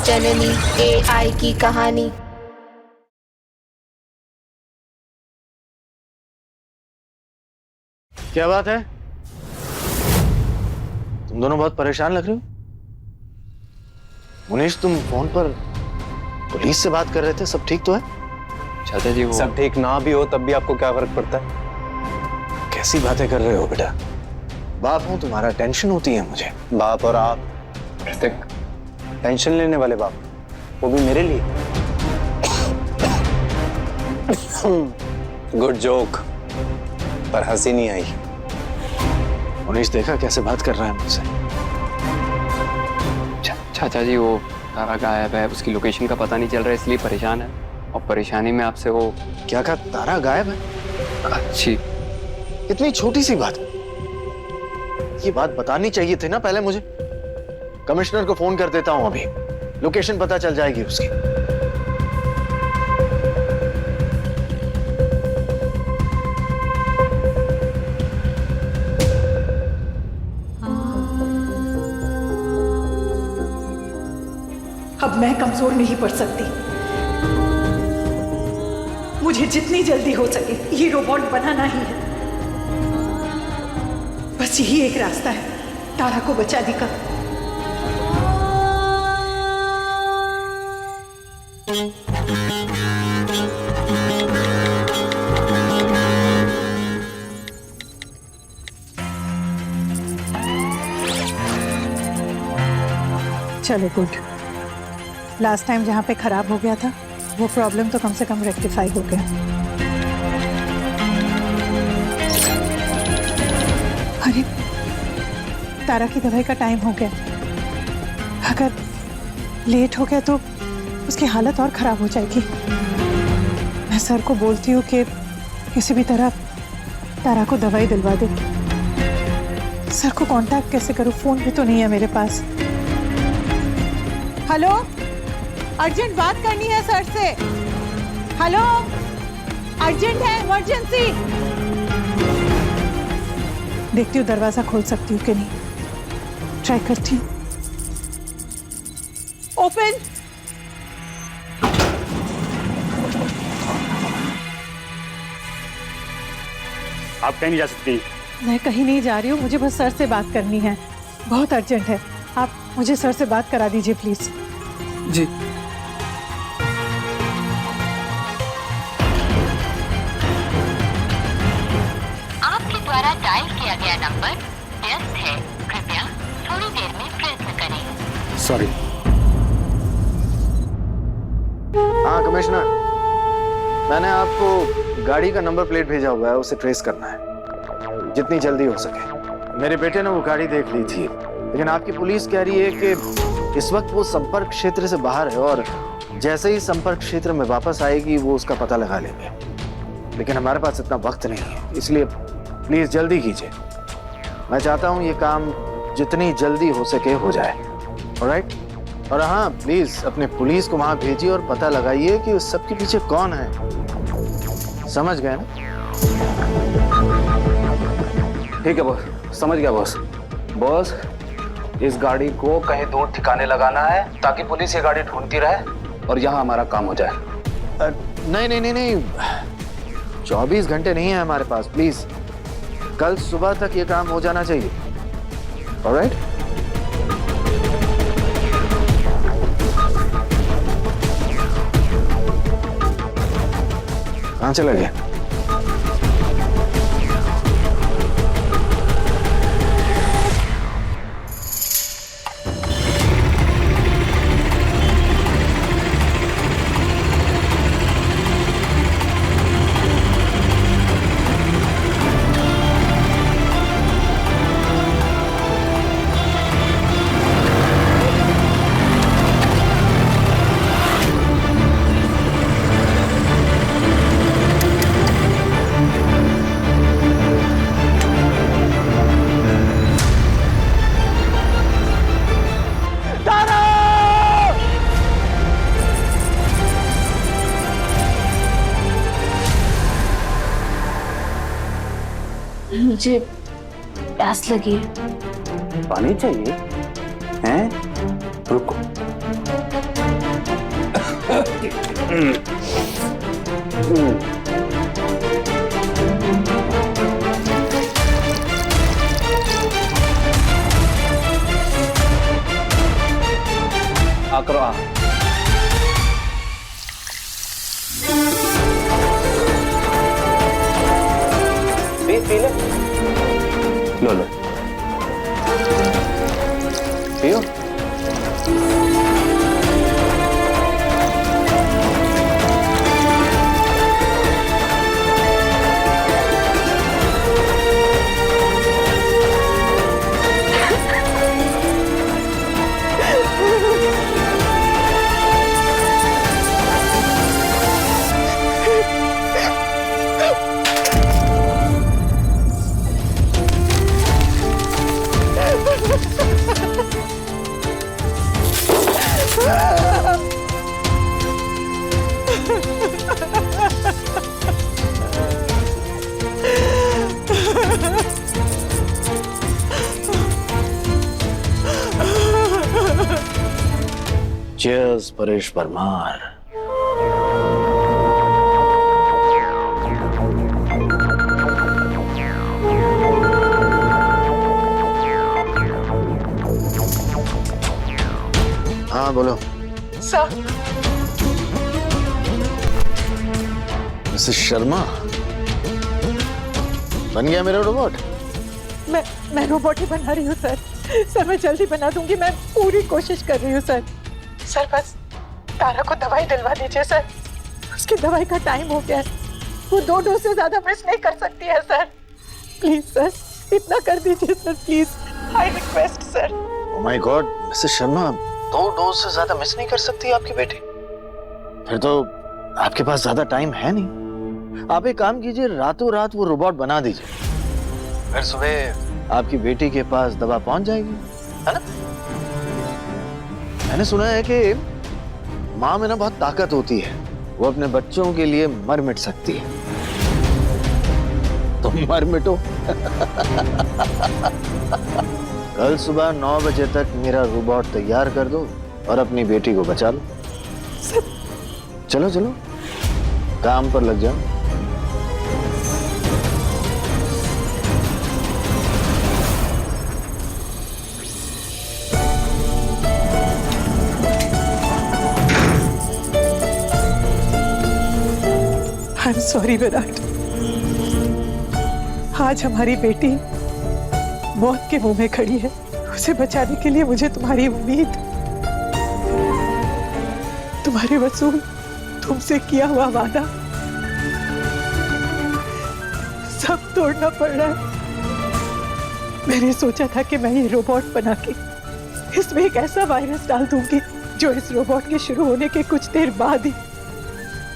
जननी AI की कहानी। क्या बात है? तुम दोनों बहुत परेशान लग रहे हो। मुनीश, तुम फोन पर पुलिस से बात कर रहे थे, सब ठीक तो है? चाचा जी, वो सब ठीक ना भी हो तब भी आपको क्या फर्क पड़ता है? कैसी बातें कर रहे हो बेटा? बाप हूं तुम्हारा, टेंशन होती है मुझे। बाप और आप टेंशन लेने वाले बाप, वो भी मेरे लिए। गुड जोक, पर हंसी नहीं आई। मुनीश, देखा कैसे बात कर रहा है मुझसे? चाचा जी, वो तारा गायब है, उसकी लोकेशन का पता नहीं चल रहा है, इसलिए परेशान है। और परेशानी में आपसे वो क्या कहा? तारा गायब है? अच्छी इतनी छोटी सी बात, ये बात बतानी चाहिए थी ना पहले मुझे। कमिश्नर को फोन कर देता हूं अभी, लोकेशन पता चल जाएगी उसकी। अब मैं कमजोर नहीं पड़ सकती। मुझे जितनी जल्दी हो सके ये रोबोट बनाना ही है। बस यही एक रास्ता है तारा को बचाने का। चलो गुड, लास्ट टाइम जहाँ पे खराब हो गया था वो प्रॉब्लम तो कम से कम रेक्टिफाई हो गया। अरे तारा की दवाई का टाइम हो गया, अगर लेट हो गया तो उसकी हालत और खराब हो जाएगी। मैं सर को बोलती हूँ कि किसी भी तरह तारा को दवाई दिलवा दे। सर को कांटेक्ट कैसे करूँ? फोन भी तो नहीं है मेरे पास। हेलो, अर्जेंट बात करनी है सर से। हेलो, अर्जेंट है, इमरजेंसी। देखती हूँ दरवाजा खोल सकती हूँ कि नहीं, ट्राई करती हूँ। ओपन। आप कहीं नहीं जा सकती। मैं कहीं नहीं जा रही हूँ, मुझे बस सर से बात करनी है, बहुत अर्जेंट है। आप मुझे सर से बात करा दीजिए प्लीज। जी। आपके द्वारा डायल किया गया नंबर व्यस्त है, कृपया थोड़ी देर में प्रयत्न करें। सॉरी। हाँ कमिश्नर, मैंने आपको गाड़ी का नंबर प्लेट भेजा हुआ है, उसे ट्रेस करना है जितनी जल्दी हो सके। मेरे बेटे ने वो गाड़ी देख ली थी, लेकिन आपकी पुलिस कह रही है कि इस वक्त वो संपर्क क्षेत्र से बाहर है और जैसे ही संपर्क क्षेत्र में वापस आएगी वो उसका पता लगा लेंगे। लेकिन हमारे पास इतना वक्त नहीं है, इसलिए प्लीज जल्दी कीजिए। मैं चाहता हूँ ये काम जितनी जल्दी हो सके हो जाए। ऑलराइट? और हाँ, प्लीज अपने पुलिस को वहां भेजिए और पता लगाइए कि उस सब के पीछे कौन है। समझ गए ना? ठीक है बॉस, समझ गया बॉस। बॉस, इस गाड़ी को कहीं दूर ठिकाने लगाना है ताकि पुलिस ये गाड़ी ढूंढती रहे और यहाँ हमारा काम हो जाए। नहीं नहीं नहीं नहीं, 24 घंटे नहीं है हमारे पास। प्लीज कल सुबह तक ये काम हो जाना चाहिए। ऑलराइट? कहाँ चला गया? मुझे प्यास लगी है। पानी चाहिए? हैं? रुको। हाँ करो हाँ। पी ले। लो पियो। चीयर्स परेश परमार। हाँ बोलो। सर मिसेस शर्मा, बन गया मेरा रोबोट? मैं रोबोट ही बना रही हूँ सर। सर मैं जल्दी बना दूंगी, मैं पूरी कोशिश कर रही हूँ सर। सर बस तारा को दवाई दिलवा दीजिए सर, उसकी दवाई का टाइम हो गया है, वो 2 डोज से ज्यादा मिस नहीं कर सकती है सर। प्लीज सर इतना कर दीजिए sir, please I request sir. Oh my God Mrs Sharma, 2 dose से ज्यादा मिस नहीं कर सकती आपकी बेटी? फिर तो आपके पास ज्यादा टाइम है नहीं। आप एक काम कीजिए, रातों रात वो रोबोट बना दीजिए, फिर सुबह आपकी बेटी के पास दवा पहुंच जाएगी, है ना? मैंने सुना है कि माँ में ना बहुत ताकत होती है, वो अपने बच्चों के लिए मर मिट सकती है। तो मर मिटो। कल सुबह 9 बजे तक मेरा रोबोट तैयार कर दो और अपनी बेटी को बचा लो। चलो चलो काम पर लग जाओ। आई एम सॉरी विराट, आज हमारी बेटी मौत के मुंह में खड़ी है। उसे बचाने के लिए मुझे तुम्हारी उम्मीद, तुम्हारे वसूल, तुमसे किया हुआ वादा सब तोड़ना पड़ रहा है। मैंने सोचा था कि मैं ये रोबोट बना के इसमें एक ऐसा वायरस डाल दूंगी जो इस रोबोट के शुरू होने के कुछ देर बाद ही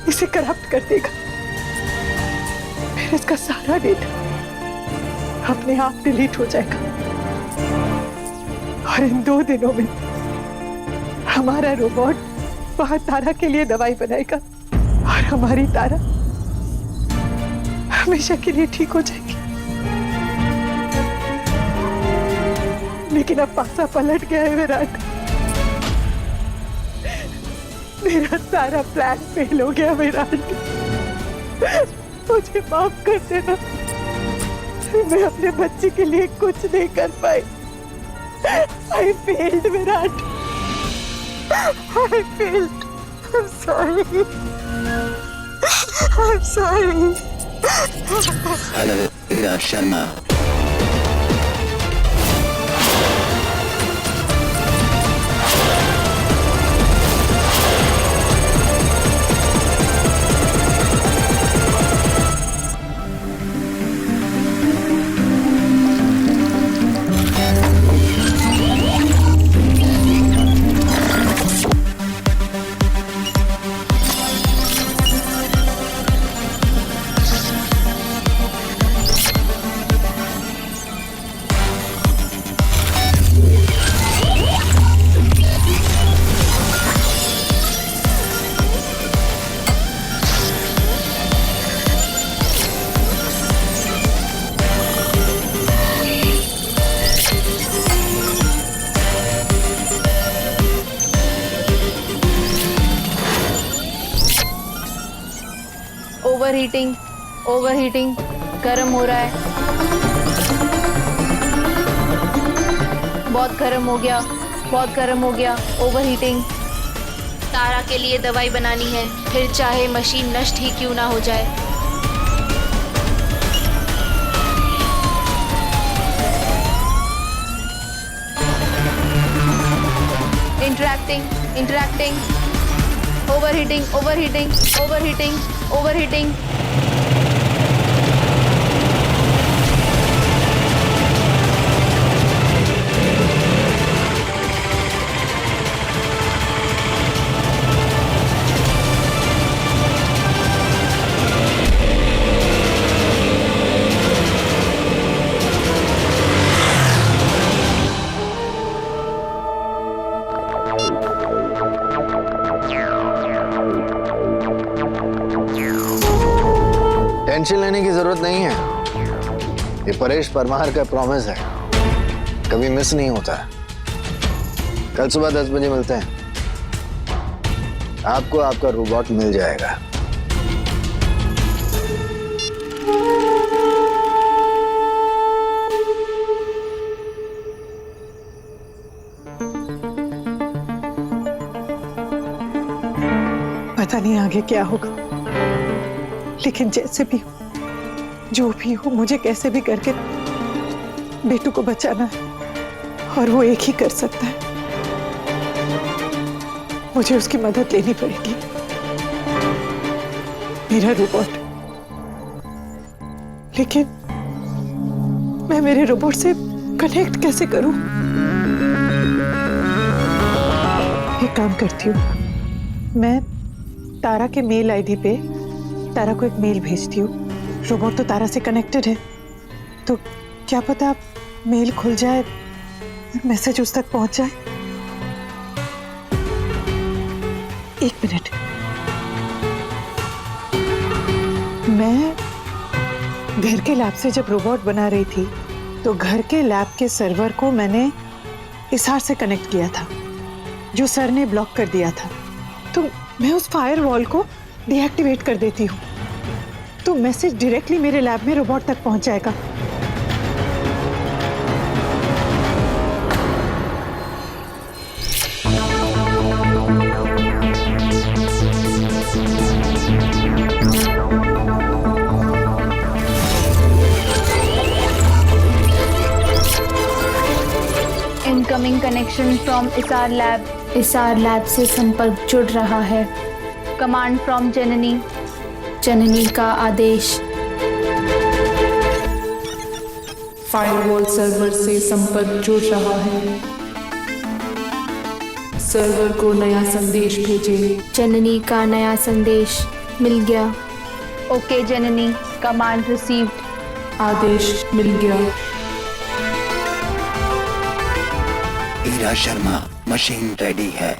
इसे करप्ट कर देगा। फिर इसका सारा डेटा अपने आप डिलीट हो जाएगा और इन 2 दिनों में हमारा रोबोट वहां तारा के लिए दवाई बनाएगा और हमारी तारा हमेशा के लिए ठीक हो जाएगी। लेकिन अब पासा पलट गया है विराट, मेरा सारा प्लान फेल हो गया विराट, मुझे माफ कर देना। मैं अपने बच्चे के लिए कुछ नहीं कर पाई। I failed Virat, I failed. I'm sorry. I'm sorry. Hello Sharma, overheating गर्म हो रहा है, बहुत गर्म हो गया, बहुत गर्म हो गया, ओवरहीटिंग। तारा के लिए दवाई बनानी है, फिर चाहे मशीन नष्ट ही क्यों ना हो जाए। Interacting, overheating. टेंशन लेने की जरूरत नहीं है, ये परेश परमार का प्रॉमिस है, कभी मिस नहीं होता। कल सुबह 10 बजे मिलते हैं, आपको आपका रोबोट मिल जाएगा। पता नहीं आगे क्या होगा, लेकिन जैसे भी हो, जो भी हो, मुझे कैसे भी करके बेटू को बचाना है, और वो एक ही कर सकता है। मुझे उसकी मदद लेनी पड़ेगी। मेरा रोबोट, लेकिन मैं मेरे रोबोट से कनेक्ट कैसे करूं? एक काम करती हूँ, मैं तारा के मेल आईडी पे तारा को एक मेल भेजती हूँ। रोबोट तो तारा से कनेक्टेड है, तो क्या पता मेल खुल जाए, मैसेज उस तक पहुंच जाए। एक मिनट, मैं घर के लैब से जब रोबोट बना रही थी, तो घर के लैब के सर्वर को मैंने इसार से कनेक्ट किया था, जो सर ने ब्लॉक कर दिया था। तो मैं उस फायरवॉल को डीएक्टिवेट कर देती हूँ, तो मैसेज डायरेक्टली मेरे लैब में रोबोट तक पहुंच जाएगा। Incoming connection from Isar lab. Isar lab से संपर्क जुड़ रहा है। कमांड फ्रॉम जननी। जननी का आदेश। फायरवॉल सर्वर से संपर्क जुड़ रहा है। सर्वर को नया संदेश भेजें। जननी का नया संदेश मिल गया। ओके जननी, कमांड रिसीव्ड। आदेश मिल गया। ईरा शर्मा, मशीन रेडी है।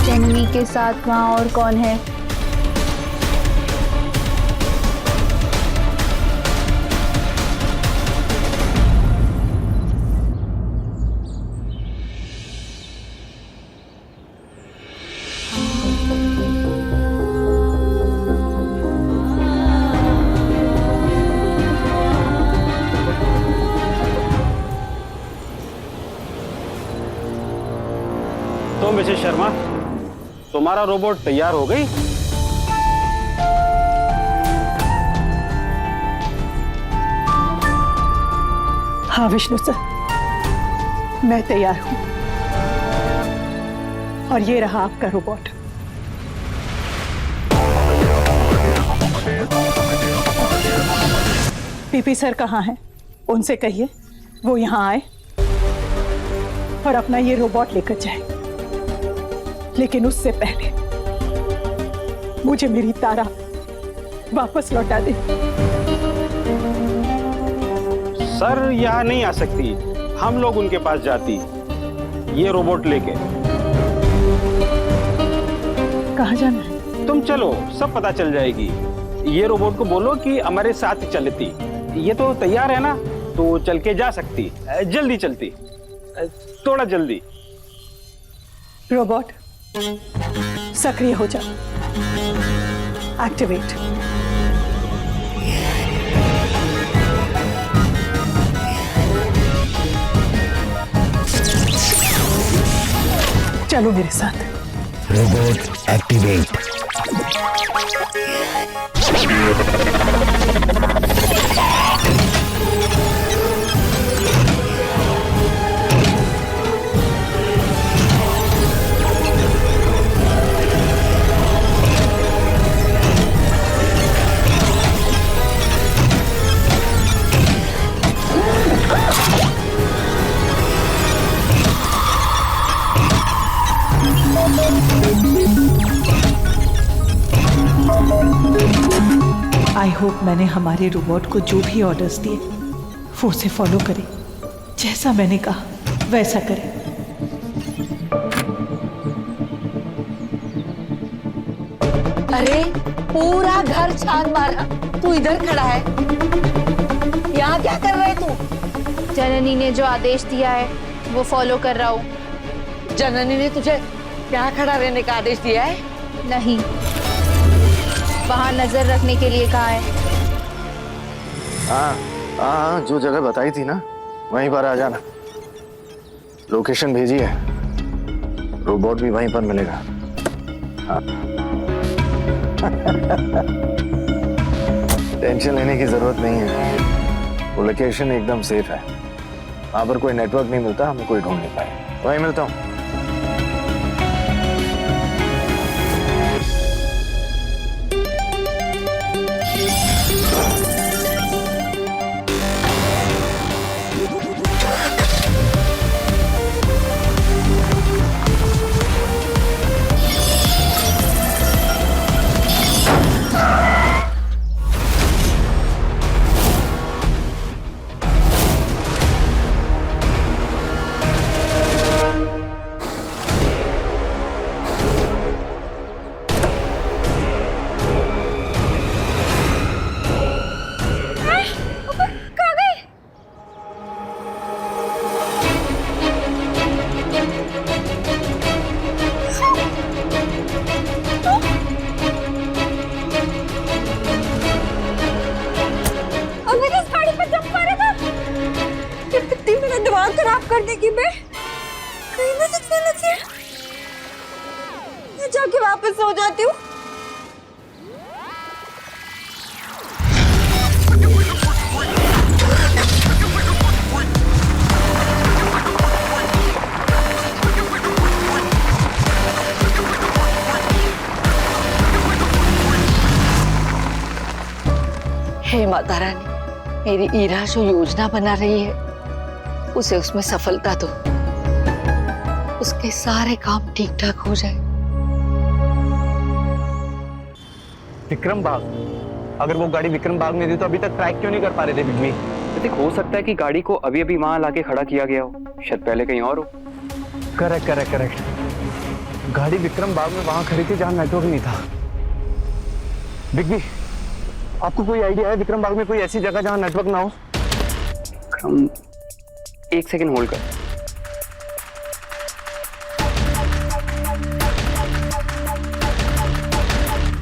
जननी के साथ वहाँ और कौन है? तो मिसेस शर्मा, तुम्हारा रोबोट तैयार हो गई? हाँ विष्णु सर, मैं तैयार हूं, और ये रहा आपका रोबोट। पीपी सर कहाँ हैं? उनसे कहिए वो यहाँ आए और अपना ये रोबोट लेकर जाए, लेकिन उससे पहले मुझे मेरी तारा वापस लौटा दे। सर यहाँ नहीं आ सकती, हम लोग उनके पास जाती ये रोबोट लेके। कहाँ जाना है? तुम चलो, सब पता चल जाएगी। ये रोबोट को बोलो कि हमारे साथ चलती। ये तो तैयार है ना, तो चल के जा सकती। जल्दी चलती, थोड़ा जल्दी। रोबोट सक्रिय हो जाओ। एक्टिवेट। चलो मेरे साथ। Robot activate. आई होप मैंने हमारे रोबोट को जो भी ऑर्डर्स दिए वो उसे फॉलो करे, जैसा मैंने कहा वैसा करे। अरे पूरा घर छान मारा, तू इधर खड़ा है, यहाँ क्या कर रहे तू? जननी ने जो आदेश दिया है वो फॉलो कर रहा हूँ। जननी ने तुझे यहाँ खड़ा रहने का आदेश दिया है? नहीं, वहाँ नजर रखने के लिए कहा है। हाँ, जो जगह बताई थी ना वहीं पर आ जाना। लोकेशन भेजी है, रोबोट भी वहीं पर मिलेगा। हाँ। टेंशन लेने की जरूरत नहीं है, वो लोकेशन एकदम सेफ है। वहां पर कोई नेटवर्क नहीं मिलता, हमें कोई ढूंढ नहीं पाए। वहीं मिलता हूँ। करने की मैं कहीं ना दिखने लगी है। मैं जाके वापस सो जाती हूँ। हे माता रानी, मेरी ईरा जो योजना बना रही है उसे उसमें सफलता दो, उसके सारे काम ठीक ठाक हो जाए। विक्रम बाग, अगर वो गाड़ी विक्रम बाग में थी तो अभी तक ट्रैक क्यों नहीं कर पा रहे थे बिजली? ऋतिक, हो सकता है कि गाड़ी को अभी अभी वहां लाके खड़ा किया गया हो, शायद पहले कहीं और हो। Correct correct correct. गाड़ी विक्रम बाग में वहां खड़ी थी जहां नेटवर्क नहीं था। बिग बी, आपको कोई आइडिया है विक्रम बाग में कोई ऐसी जगह जहां नेटवर्क ना हो? विक्रम, एक सेकंड होल्ड कर।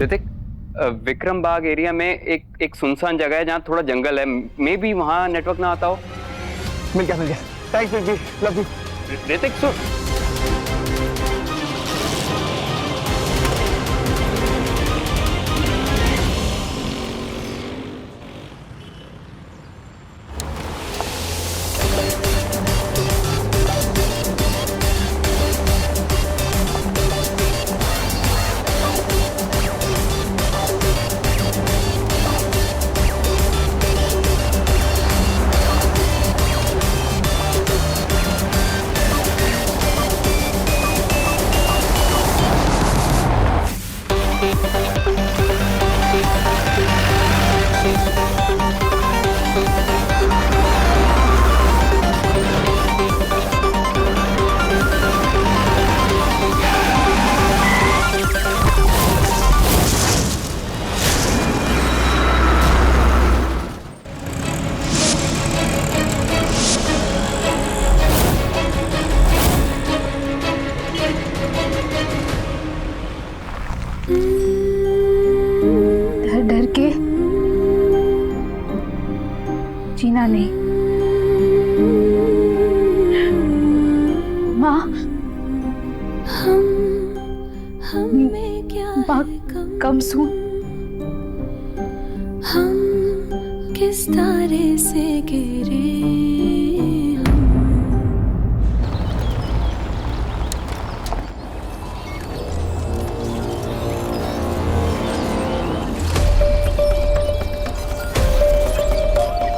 ऋतिक, विक्रम बाग एरिया में एक सुनसान जगह है जहाँ थोड़ा जंगल है, मे बी वहाँ नेटवर्क ना आता हो। मिल गया। Thanks ji, love you. Hrithik सुन, डर के जीना नहीं। माँ, कम सून। हम किस तारे से गिरे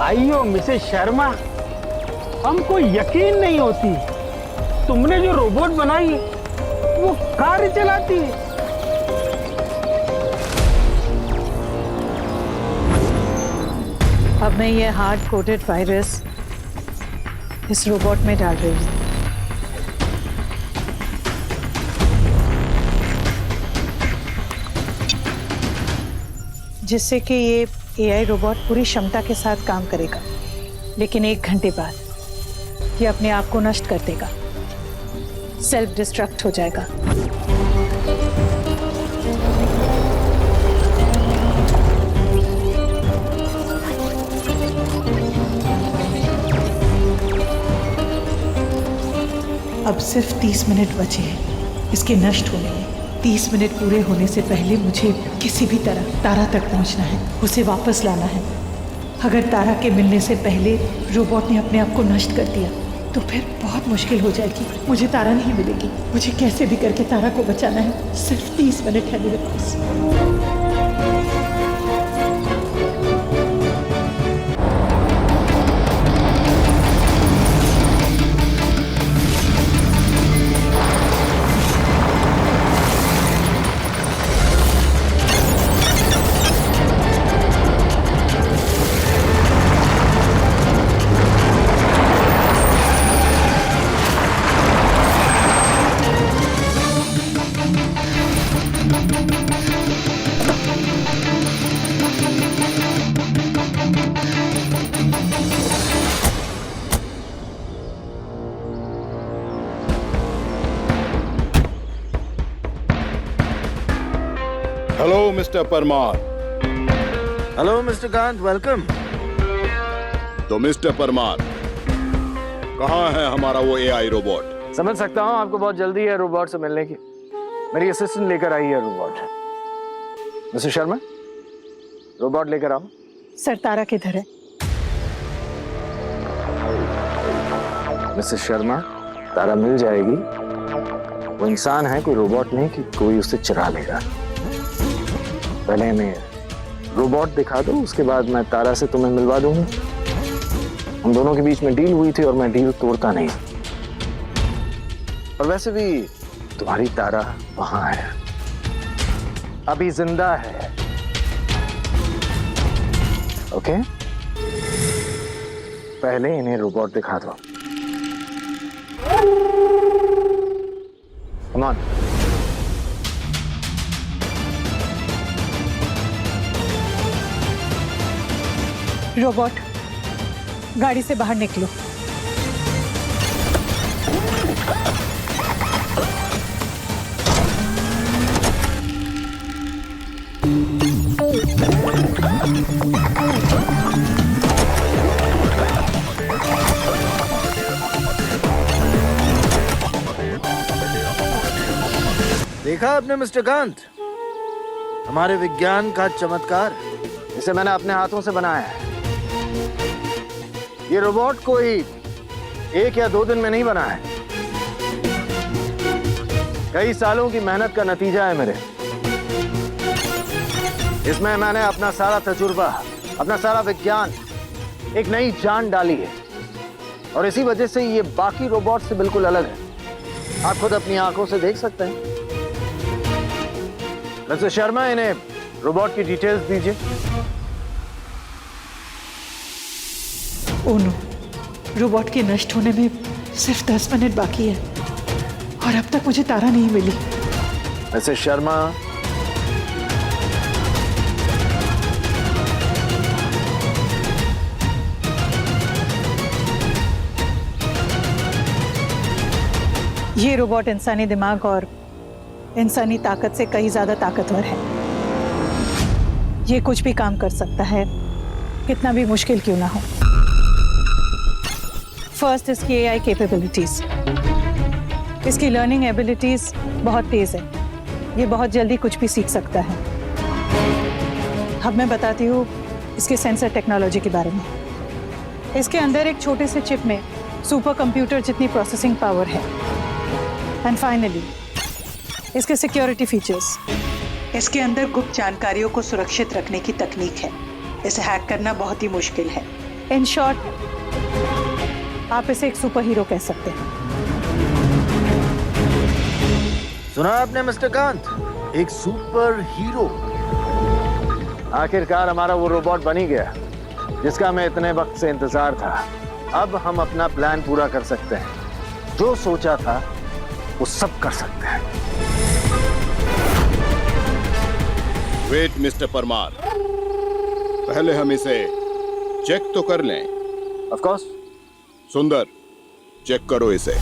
आइयो मिसेस शर्मा, हमको यकीन नहीं होती तुमने जो रोबोट बनाई वो कार चलाती है। अब मैं ये हार्ड कोडेड वायरस इस रोबोट में डाल रही हूँ, जिससे कि ये एआई रोबोट पूरी क्षमता के साथ काम करेगा, लेकिन 1 घंटे बाद ये अपने आप को नष्ट कर देगा, सेल्फ डिस्ट्रक्ट हो जाएगा। अब सिर्फ 30 मिनट बचे हैं इसके नष्ट होने में। 30 मिनट पूरे होने से पहले मुझे किसी भी तरह तारा तक पहुंचना है, उसे वापस लाना है। अगर तारा के मिलने से पहले रोबोट ने अपने आप को नष्ट कर दिया तो फिर बहुत मुश्किल हो जाएगी, मुझे तारा नहीं मिलेगी। मुझे कैसे भी करके तारा को बचाना है। सिर्फ 30 मिनट है मेरे पास। Hello mister Parmar. Hello mister Kant, welcome. तो मिस्टर परमार, कहाँ है हमारा वो एआई रोबोट? समझ सकता हूँ आपको बहुत जल्दी है रोबोट से मिलने की। मेरी असिस्टेंट लेकर आई है रोबोट। मिस्टर शर्मा, रोबोट लेकर आओ। सर, तारा किधर है? मिसेस शर्मा, तारा मिल जाएगी। वो इंसान है, कोई रोबोट नहीं कि कोई उससे चुरा लेगा। पहले हमें रोबोट दिखा दो, उसके बाद मैं तारा से तुम्हें मिलवा दूंगा। हम दोनों के बीच में डील हुई थी और मैं डील तोड़ता नहीं। और वैसे भी तुम्हारी तारा वहां है, अभी जिंदा है। ओके, पहले इन्हें रोबोट दिखा दो। Come on. रोबोट, गाड़ी से बाहर निकलो। देखा आपने मिस्टर कांत, हमारे विज्ञान का चमत्कार। इसे मैंने अपने हाथों से बनाया है। ये रोबोट कोई 1 या 2 दिन में नहीं बना है, कई सालों की मेहनत का नतीजा है मेरे। इसमें मैंने अपना सारा तजुर्बा, अपना सारा विज्ञान, एक नई जान डाली है। और इसी वजह से ये बाकी रोबोट से बिल्कुल अलग है। आप खुद अपनी आंखों से देख सकते हैं। मिस्टर शर्मा, इन्हें रोबोट की डिटेल्स दीजिए। ओनो, रोबोट के नष्ट होने में सिर्फ 10 मिनट बाकी है और अब तक मुझे तारा नहीं मिली। मिस्टर शर्मा, ये रोबोट इंसानी दिमाग और इंसानी ताकत से कहीं ज्यादा ताकतवर है। ये कुछ भी काम कर सकता है, कितना भी मुश्किल क्यों ना हो। फर्स्ट, इसकी एआई कैपेबिलिटीज। इसकी लर्निंग एबिलिटीज बहुत तेज है। ये बहुत जल्दी कुछ भी सीख सकता है। अब मैं बताती हूँ इसके सेंसर टेक्नोलॉजी के बारे में। इसके अंदर एक छोटे से चिप में सुपर कंप्यूटर जितनी प्रोसेसिंग पावर है। एंड फाइनली इसके सिक्योरिटी फीचर्स। इसके अंदर गुप्त जानकारियों को सुरक्षित रखने की तकनीक है। इसे हैक करना बहुत ही मुश्किल है। इन शॉर्ट आप इसे एक सुपर हीरो कह सकते हैं। सुना आपने मिस्टर कांत, एक सुपर हीरो। आखिरकार हमारा वो रोबोट बन ही गया जिसका हमें इतने वक्त से इंतजार था। अब हम अपना प्लान पूरा कर सकते हैं। जो सोचा था वो सब कर सकते हैं। वेट मिस्टर परमार, पहले हम इसे चेक तो कर लें। Of course. सुंदर, चेक करो इसे।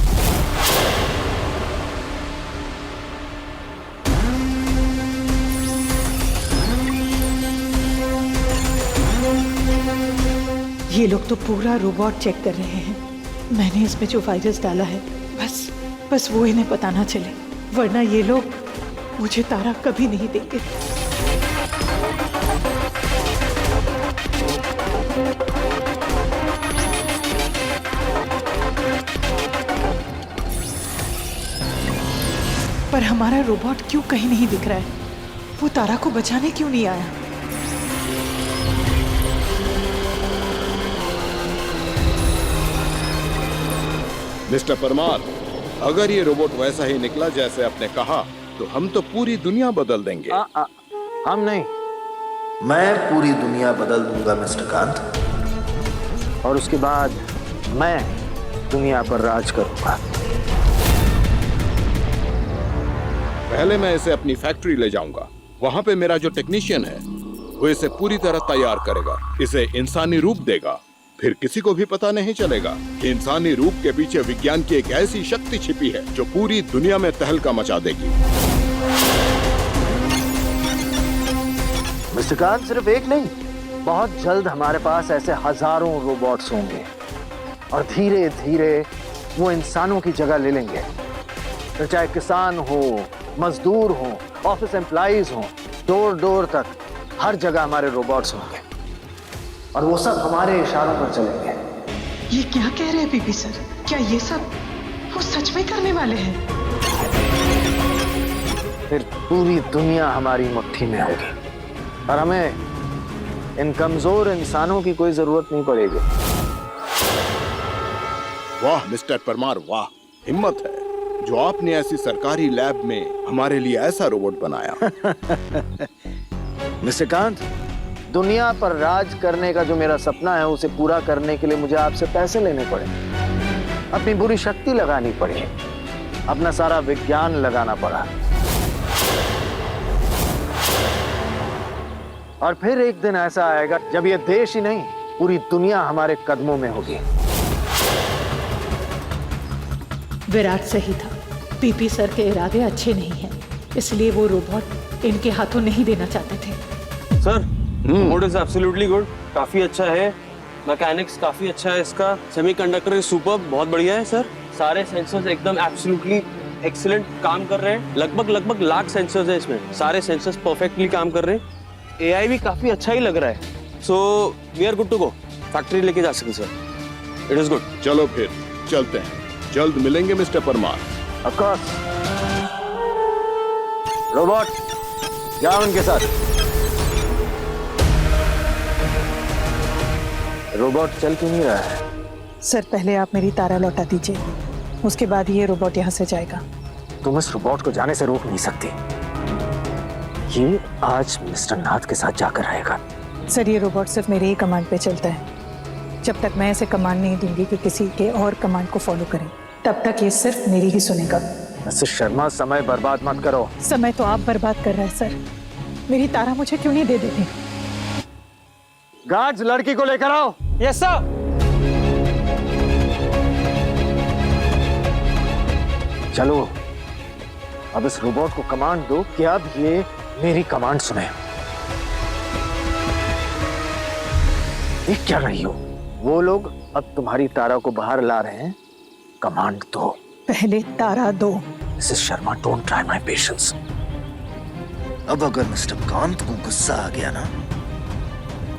ये लोग तो पूरा रोबोट चेक कर रहे हैं। मैंने इसमें जो वायरस डाला है बस वो इन्हें पता ना चले, वरना ये लोग मुझे तारा कभी नहीं देंगे। पर हमारा रोबोट क्यों कहीं नहीं दिख रहा है? वो तारा को बचाने क्यों नहीं आया? मिस्टर परमार, अगर ये रोबोट वैसा ही निकला जैसे आपने कहा तो हम तो पूरी दुनिया बदल देंगे। हम नहीं, मैं पूरी दुनिया बदल दूंगा मिस्टर कांत। और उसके बाद मैं दुनिया पर राज करूंगा। पहले मैं इसे अपनी फैक्ट्री ले जाऊंगा। वहां पे मेरा जो टेक्नीशियन है वो इसे पूरी तरह तैयार करेगा, इसे इंसानी रूप देगा। फिर किसी को भी पता नहीं चलेगा कि इंसानी रूप के पीछे विज्ञान की एक ऐसी शक्ति छिपी है जो पूरी दुनिया में तहलका मचा देगी। मिस्टर कांत, सिर्फ एक नहीं, बहुत जल्द हमारे पास ऐसे हजारों रोबोट्स होंगे और धीरे धीरे वो इंसानों की जगह ले लेंगे। तो चाहे किसान हो, मजदूर हो, ऑफिस एम्प्लॉइज हो, डोर डोर तक हर जगह हमारे रोबोट्स होंगे और वो सब हमारे इशारों पर चलेंगे। ये क्या कह रहे हैं पीपी सर? क्या ये सब वो सच में करने वाले हैं? फिर पूरी दुनिया हमारी मुट्ठी में होगी और हमें इन कमजोर इंसानों की कोई जरूरत नहीं पड़ेगी। वाह मिस्टर परमार, वाह, हिम्मत है जो आपने ऐसी सरकारी लैब में हमारे लिए ऐसा रोबोट बनाया। मिस्टर कांत, दुनिया पर राज करने का जो मेरा सपना है उसे पूरा करने के लिए मुझे आपसे पैसे लेने पड़े, अपनी पूरी शक्ति लगानी पड़ी, अपना सारा विज्ञान लगाना पड़ा। और फिर एक दिन ऐसा आएगा जब ये देश ही नहीं, पूरी दुनिया हमारे कदमों में होगी। विराट सही था। पीपी सर के इरादे अच्छे नहीं हैं, इसलिए वो रोबोट इनके हाथों नहीं देना चाहते थे। Sir, robot is absolutely good, काफी अच्छा है। मैकेनिक्स काफी अच्छा है इसका। सेमीकंडक्टर इज सुपर, बहुत बढ़िया है सर। सारे सेंसर्स एकदम एब्सोल्युटली एक्सीलेंट काम कर रहे हैं। लगभग लाख सेंसर्स है इसमें, सारे सेंसर्स परफेक्टली काम कर रहे हैं। एआई भी काफी अच्छा ही लग रहा है। So we are good to go. Factory लेके जा सकते सर। It is good. चलो फिर चलते हैं, जल्द मिलेंगे mister Parmar. Of course. Robot, जाओ उनके साथ। रोबोट चल क्यों नहीं रहा है? सर, पहले आप मेरी तारा लौटा दीजिए, उसके बाद ये रोबोट यहाँ से जाएगा। तुम इस रोबोट को जाने से रोक नहीं सकती। ये आज मिस्टर नाथ के साथ जाकर रहेगा। सर, ये रोबोट सिर्फ मेरे ही कमांड पे चलता है। जब तक मैं इसे कमांड नहीं दूंगी कि किसी के और कमांड को फॉलो करें, तब तक ये सिर्फ मेरी ही सुनेगा। मिस्टर शर्मा, समय बर्बाद मत करो। समय तो आप बर्बाद कर रहे हैं सर। मेरी तारा मुझे क्यों नहीं दे देती? गार्ड्स, लड़की को लेकर आओ। Yes sir. चलो, अब इस रोबोट को कमांड दो कि अब ये मेरी कमांड सुने। देख क्या रही हो? वो लोग अब तुम्हारी तारा को बाहर ला रहे हैं। कमांड दो। पहले तारा दो। Mrs Sharma, don't try my patience. अब अगर मिस्टर कांत को गुस्सा आ गया ना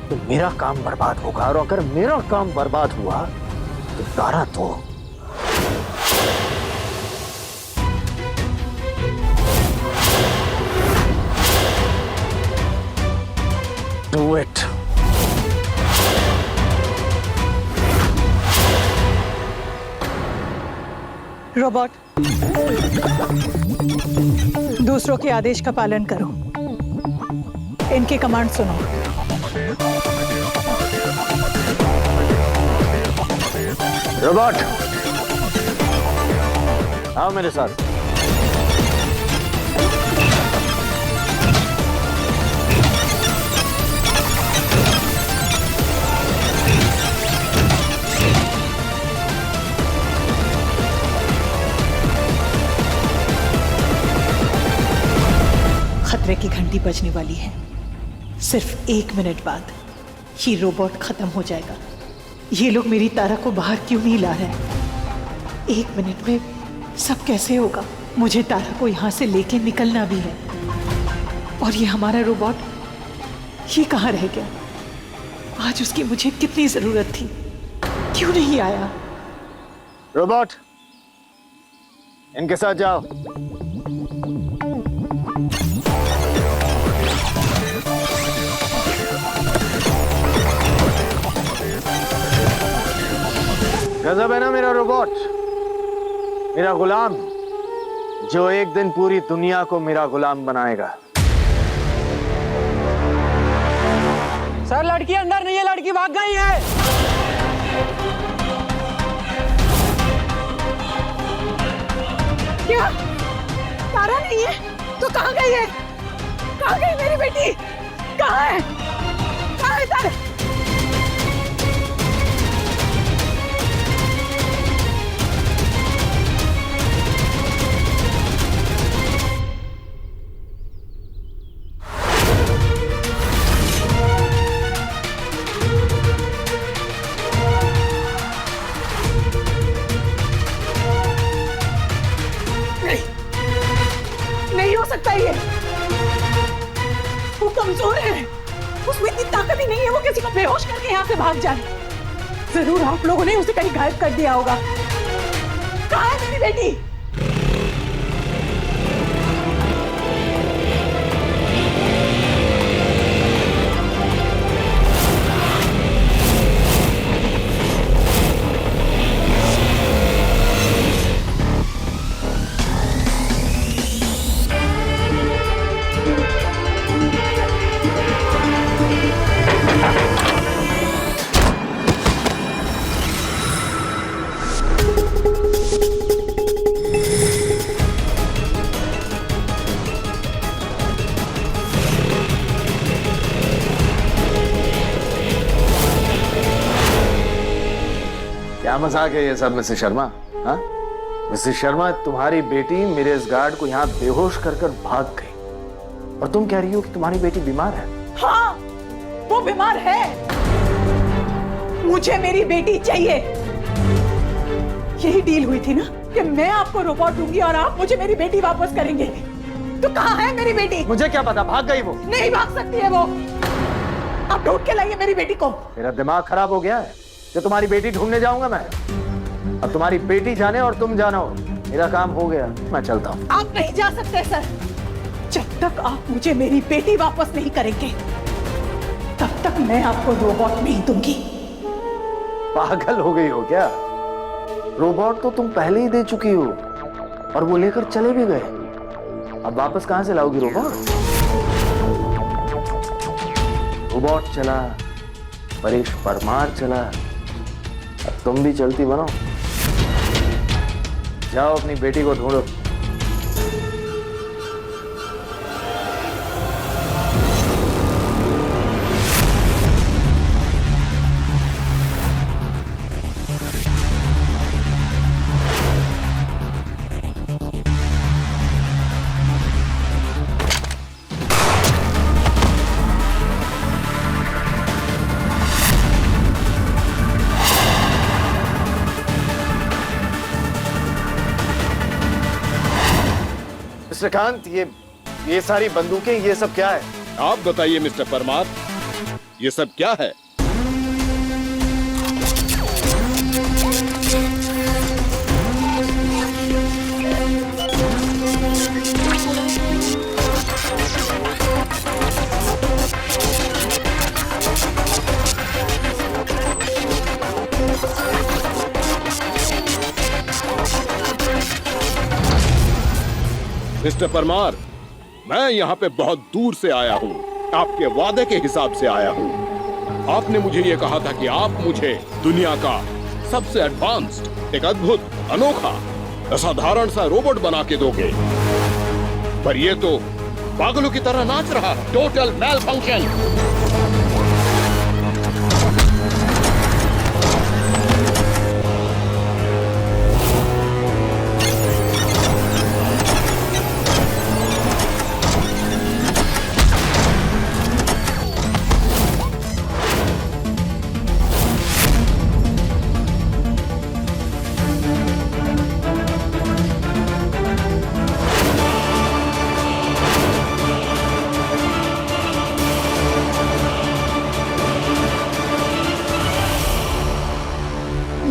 तो मेरा काम बर्बाद होगा, और अगर मेरा काम बर्बाद हुआ तो तारा तो डू इट। रोबोट, दूसरों के आदेश का पालन करो, इनके कमांड सुनो। रोबोट, आओ मेरे साथ। खतरे की घंटी बजने वाली है। सिर्फ 1 मिनट बाद ये रोबोट खत्म हो जाएगा। ये लोग मेरी तारा को बाहर क्यों नहीं ला रहे? 1 मिनट में सब कैसे होगा? मुझे तारा को यहाँ से लेके निकलना भी है। और ये हमारा रोबोट, ये कहाँ रह गया? आज उसकी मुझे कितनी जरूरत थी, क्यों नहीं आया? रोबोट, इनके साथ जाओ। गजब है ना मेरा रोबोट, मेरा गुलाम, जो एक दिन पूरी दुनिया को मेरा गुलाम बनाएगा। सर लड़की अंदर नहीं है, लड़की भाग गई है। क्या तारा नहीं है तो कहाँ गई है? कहाँ गई मेरी बेटी? कहाँ है? कहाँ है तारा? नहीं हो सकता ये, वो कमजोर है, उसमें इतनी ताकत ही नहीं है वो किसी को बेहोश करके यहाँ से भाग जाए। जरूर आप लोगों ने उसे कहीं गायब कर दिया होगा। कहाँ है मेरी बेटी? क्या मजाक है ये सब मिसेस शर्मा? हाँ मिसेस शर्मा, तुम्हारी बेटी मेरे इस गार्ड को यहाँ बेहोश कर कर भाग गई, और तुम कह रही हो कि तुम्हारी बेटी बीमार है? हाँ, वो बीमार है। मुझे मेरी बेटी चाहिए। यही डील हुई थी ना कि मैं आपको रोबोट दूंगी और आप मुझे मेरी बेटी वापस करेंगे। तो कहाँ है मेरी बेटी? मुझे क्या पता, भाग गई वो। नहीं भाग सकती है वो। आप ढूंढ के लाइए मेरी बेटी को। मेरा दिमाग खराब हो गया है कि तुम्हारी बेटी ढूंढने जाऊंगा मैं? अब तुम्हारी बेटी जाने और तुम जानो, मेरा काम हो गया, मैं चलता हूँ। आप नहीं जा सकते सर। जब तक आप मुझे मेरी बेटी वापस नहीं करेंगे तब तक मैं आपको रोबोट नहीं दूंगी। पागल हो गई हो क्या? रोबोट तो तुम पहले ही दे चुकी हो, और वो लेकर चले भी गए। अब वापस कहां से लाओगी रोबोट? रोबोट चला, परेश परमार चला, अब तुम भी चलती बनो। जाओ अपनी बेटी को ढूंढो। मिस्टर कांत, ये सारी बंदूकें, ये सब क्या है? आप बताइए मिस्टर परमार, ये सब क्या है? मिस्टर परमार, मैं यहाँ पे बहुत दूर से आया हूँ, आपके वादे के हिसाब से आया हूँ। आपने मुझे ये कहा था कि आप मुझे दुनिया का सबसे एडवांस्ड, एक अद्भुत, अनोखा, असाधारण सा रोबोट बना के दोगे, पर ये तो पागलों की तरह नाच रहा है। टोटल मैल फंक्शन।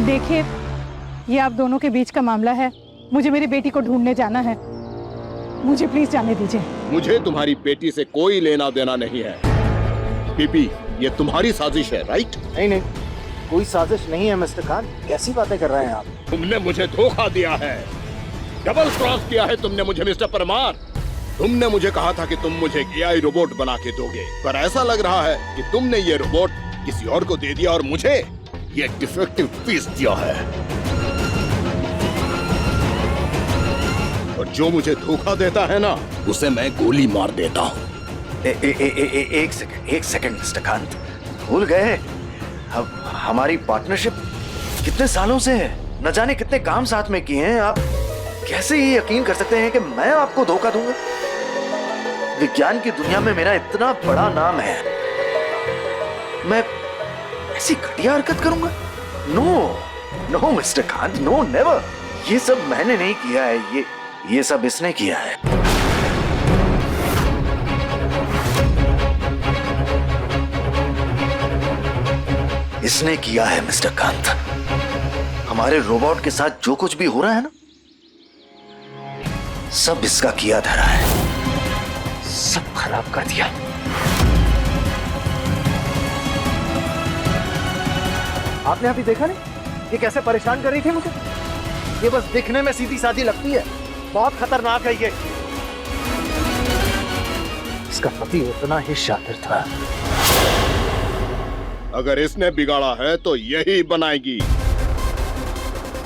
देखिए, ये आप दोनों के बीच का मामला है। मुझे मेरी बेटी को ढूंढने जाना है। मुझे प्लीज जाने दीजिए। मुझे तुम्हारी बेटी से कोई लेना देना नहीं है। पीपी, ये तुम्हारी साजिश है, राइट? नहीं नहीं, कोई साजिश नहीं है मिस्टर खान। कैसी बातें कर रहे हैं आप? तुमने मुझे धोखा दिया है, डबल क्रॉस किया है तुमने मुझे मिस्टर परमार। तुमने मुझे कहा था कि तुम मुझे एआई रोबोट बना के दोगे, पर ऐसा लग रहा है कि तुमने ये रोबोट किसी और को दे दिया और मुझे ये डिफेक्टिव पीस दिया है। और जो मुझे धोखा देता है ना, उसे मैं गोली मार देता हूँ। एक सेकंड मिस्टर कांत, भूल गए अब हमारी पार्टनरशिप कितने सालों से है? न जाने कितने काम साथ में किए हैं। आप कैसे ये यकीन कर सकते हैं कि मैं आपको धोखा दूंगा? विज्ञान की दुनिया में मेरा इतना बड़ा नाम है, मैं ऐसी घटिया हरकत करूंगा? No mister Kant, no never. ये सब मैंने नहीं किया है, ये सब इसने किया है। इसने किया है मिस्टर कांत। हमारे रोबोट के साथ जो कुछ भी हो रहा है ना, सब इसका किया धरा है। सब खराब कर दिया। आपने अभी देखा नहीं ये कैसे परेशान कर रही थी मुझे? ये बस दिखने में सीधी सादी लगती है, बहुत खतरनाक है ये। इसका पति उतना ही शातिर था। अगर इसने बिगाड़ा है तो यही बनाएगी।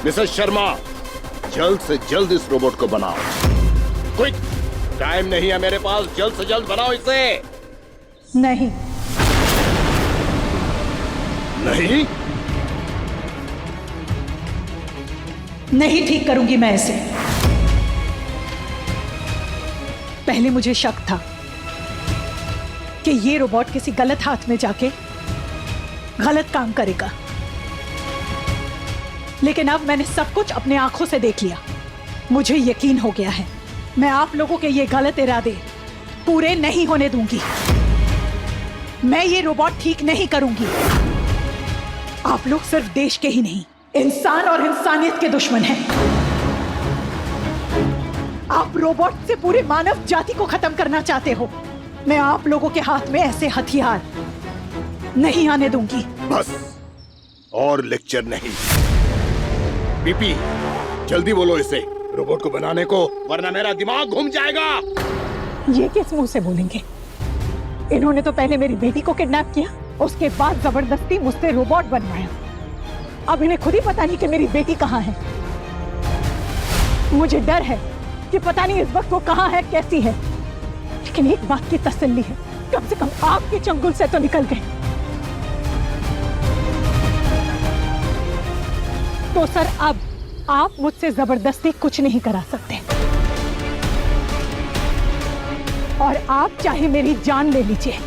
मिसेस शर्मा, जल्द से जल्द इस रोबोट को बनाओ। क्विक, टाइम नहीं है मेरे पास, जल्द से जल्द बनाओ इसे। नहीं नहीं नहीं ठीक करूंगी मैं इसे। पहले मुझे शक था कि ये रोबोट किसी गलत हाथ में जाके गलत काम करेगा, लेकिन अब मैंने सब कुछ अपने आंखों से देख लिया। मुझे यकीन हो गया है, मैं आप लोगों के ये गलत इरादे पूरे नहीं होने दूंगी। मैं ये रोबोट ठीक नहीं करूंगी। आप लोग सिर्फ देश के ही नहीं, इंसान और इंसानियत के दुश्मन हैं। आप रोबोट से पूरी मानव जाति को खत्म करना चाहते हो। मैं आप लोगों के हाथ में ऐसे हथियार नहीं आने दूंगी। बस, और लेक्चर नहीं। पीपी, जल्दी बोलो इसे रोबोट को बनाने को, वरना मेरा दिमाग घूम जाएगा। ये किस मुंह से बोलेंगे? इन्होंने तो पहले मेरी बेटी को किडनैप किया, उसके बाद जबरदस्ती मुझसे रोबोट बनवाया। अब इन्हें खुद ही पता नहीं कि मेरी बेटी कहाँ है। मुझे डर है कि पता नहीं इस वक्त वो कहाँ है, कैसी है। लेकिन एक बात की तसल्ली है, कम से कम आपके चंगुल से तो निकल गए। तो सर, अब आप मुझसे जबरदस्ती कुछ नहीं करा सकते, और आप चाहे मेरी जान ले लीजिए,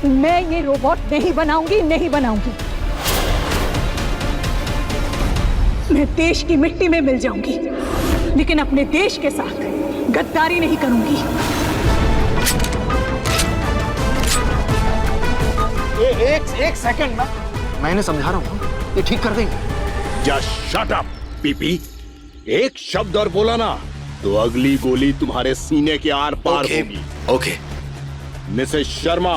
मैं ये रोबोट नहीं बनाऊंगी, नहीं बनाऊंगी। मैं देश की मिट्टी में मिल जाऊंगी, लेकिन अपने देश के साथ गद्दारी नहीं करूंगी। एक सेकंड मैं इन्हें समझा रहा हूँ, ये ठीक कर देंगे। Just shut up PP. एक शब्द और बोला ना तो अगली गोली तुम्हारे सीने के आर पार होगी। ओके मिसेस शर्मा,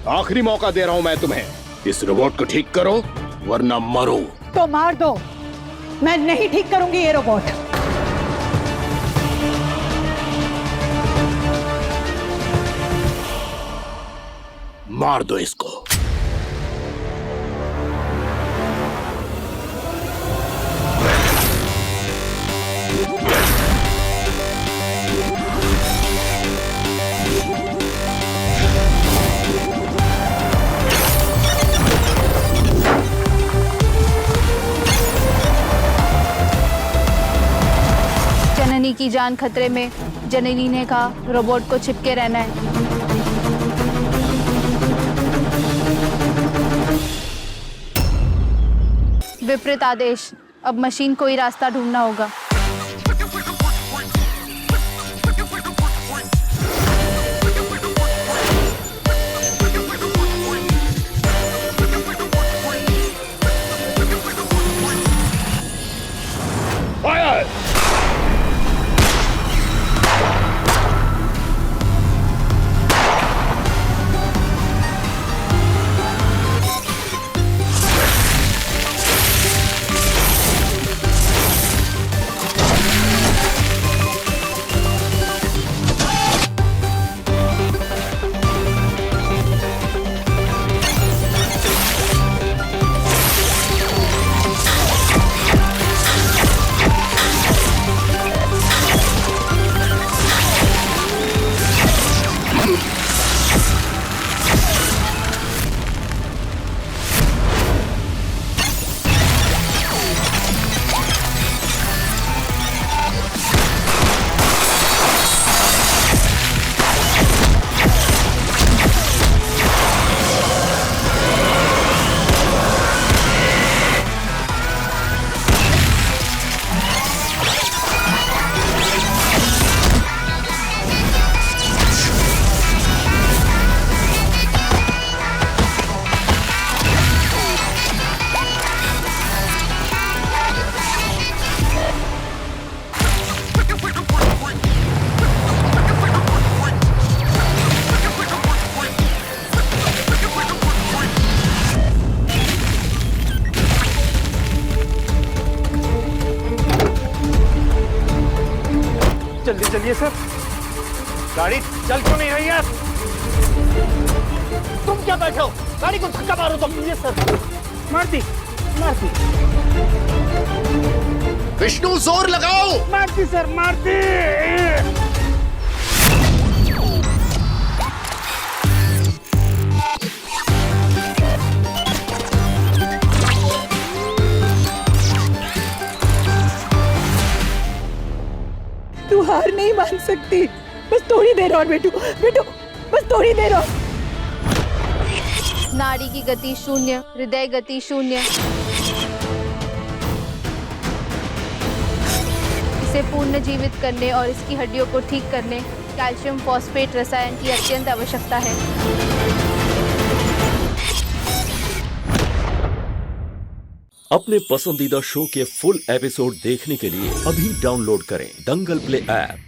आखिरी मौका दे रहा हूं मैं तुम्हें, इस रोबोट को ठीक करो वरना मरो। तो मार दो, मैं नहीं ठीक करूंगी ये रोबोट। मार दो इसको। जननी की जान खतरे में, जननी ने कहा रोबोट को चिपके रहना है। विपरीत आदेश, अब मशीन को ही रास्ता ढूंढना होगा। जल्दी चलिए सर, गाड़ी चल क्यों नहीं रही है? तुम क्या बैठे हो, गाड़ी को धक्का मारो तुम। ये सर, मारती मारती। विष्णु जोर लगाओ। मारती सर, मारती। तू हार नहीं मान सकती, बस थोड़ी देर और बेटू, बेटू बस थोड़ी देर और। नाड़ी की गति शून्य, हृदय गति शून्य। इसे पुनर्जीवित करने और इसकी हड्डियों को ठीक करने कैल्शियम फॉस्फेट रसायन की अत्यंत आवश्यकता है। अपने पसंदीदा शो के फुल एपिसोड देखने के लिए अभी डाउनलोड करें दंगल प्ले ऐप।